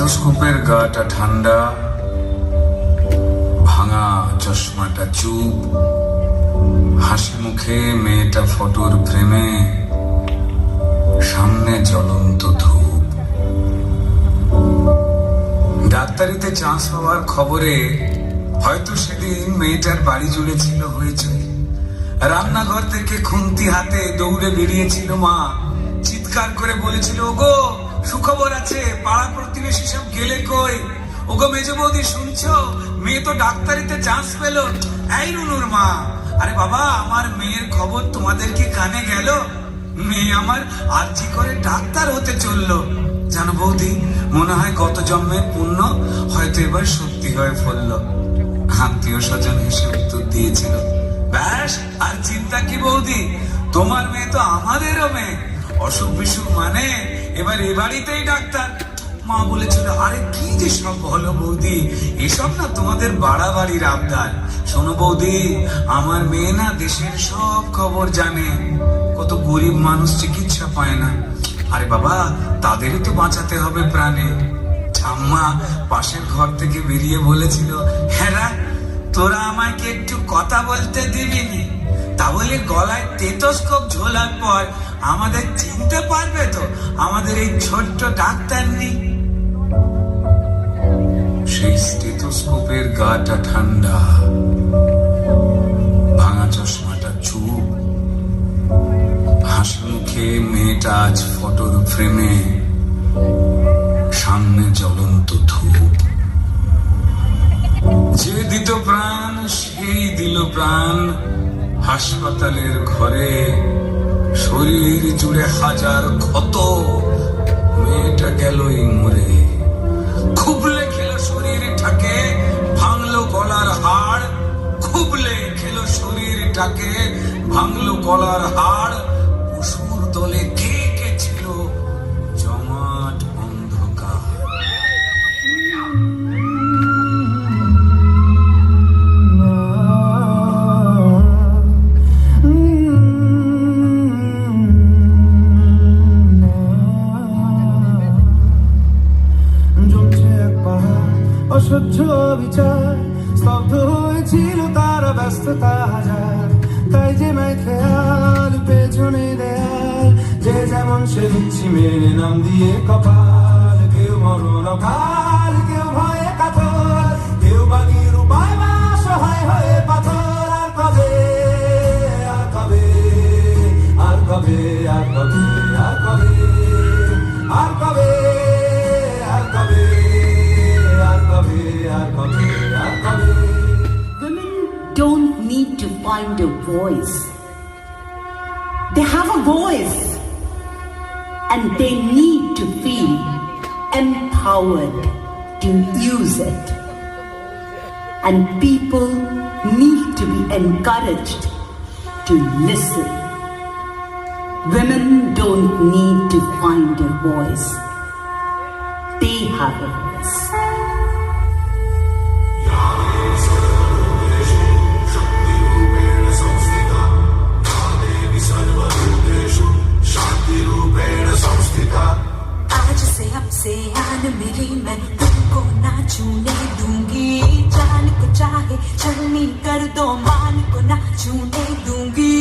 স্টেথোস্কোপের গাটা ঠান্ডা, ভাঙা চশমাটা চুপ, হাসি মুখে মেয়েটা ফটোর ফ্রেমে, সামনে জ্বলন্ত ধূপ। ডাক্তারিতে চান্স পাওয়ার খবরে হয়তো সেদিন মেয়েটার বাড়ি জুড়ে ছিল হয়েছে। রান্নাঘর থেকে খুন্তি হাতে দৌড়ে বেরিয়েছিল মা, চিৎকার করে বলেছিল, ওগো সুখবর আছে, পাড়া প্রতিবেশী সব গেলে কই? ওগো মেজ বৌদি শুনছো, মেয়ে তো ডাক্তারিতে চান্স পেল। এই রুনুর মা, আরে বাবা আমার মেয়ের খবর তোমাদের কি কানে গেল? মেয়ে আমার আর্জি করে ডাক্তার হতে চললো। জানো বৌদি, মনে হয় গত জন্মের পুণ্য হয়তো এবার সত্যি হয়ে ফললো। আত্মীয় স্বজন হেসে উত্তর দিয়েছিল, ব্যাস আর চিন্তা কি বৌদি, তোমার মেয়ে তো আমাদেরও মেয়ে, অসুখ বিসুখ মানে এবার এ বাড়িতেই ডাক্তার। মা বলেছিল, আরে কি যে সব হলো বৌদি, এসব না তোমাদের বাড়াবাড়ির আবদার। শোনো বৌদি, আমার মেয়ে না দেশের সব খবর জানে। কত গরিব মানুষ চিকিৎসা পায় না, আরে বাবা তাদেরও তো বাঁচাতে হবে প্রাণে। ঠাম্মা পাশের ঘর থেকে বেরিয়ে বলেছিল, হ্যাঁ তোরা আমাকে একটু কথা বলতে দিবিনি? তাহলে গলায় স্টেথোস্কোপ ঝোলার পর আমাদের চিনতে পারবে তো আমাদের এই ছোট্ট ডাক্তার নেই? সেই স্টেথোস্কোপের গাটা ঠান্ডা, ভাঙা চশমাটা চুপ, হাসি মুখে মেয়েটা আজ ফটোর ফ্রেমে, সামনে জ্বলন্ত ধূপ। যে দিত প্রাণ সেই দিল প্রাণ, হাসপাতালের ঘরে শরীর জুড়ে হাজার ক্ষত, মেয়েটা গেলই মরে। খুবলে খেলো শরীরটাকে, ভাঙলো গলার হাড়, খুবলে খেলো শরীরটাকে, ভাঙলো গলার হাড়। পশুর দলে কে কে ছিল, জমাট অন্ধকার। অসহ্য বিচার, স্তব্ধ হয়েছিল তারা ব্যস্ততা হাজার। তাই যে মাই খেয়াল পেছনে দেয়াল, যে যেমন সে দিচ্ছি মেনে নাম দিয়ে কপাল। কেউ মরণ কাল, কেউ ভয়ে কাতর, কেউ বাগির উপায় বা সহায় হয়ে পাথর। আর কবে, আর কবে, আর কবে, আর কবে, আর কবে, আর কবে, আর কবে, Women don't need to find a voice. They have a voice and they need to feel empowered to use it. And people need to be encouraged to listen. Women don't need to find a voice. They have a voice. आज से अब से आन मेरी, मैं तुमको ना छूने दूंगी। जान को चाहे छलनी कर दो, मान को ना छूने दूंगी।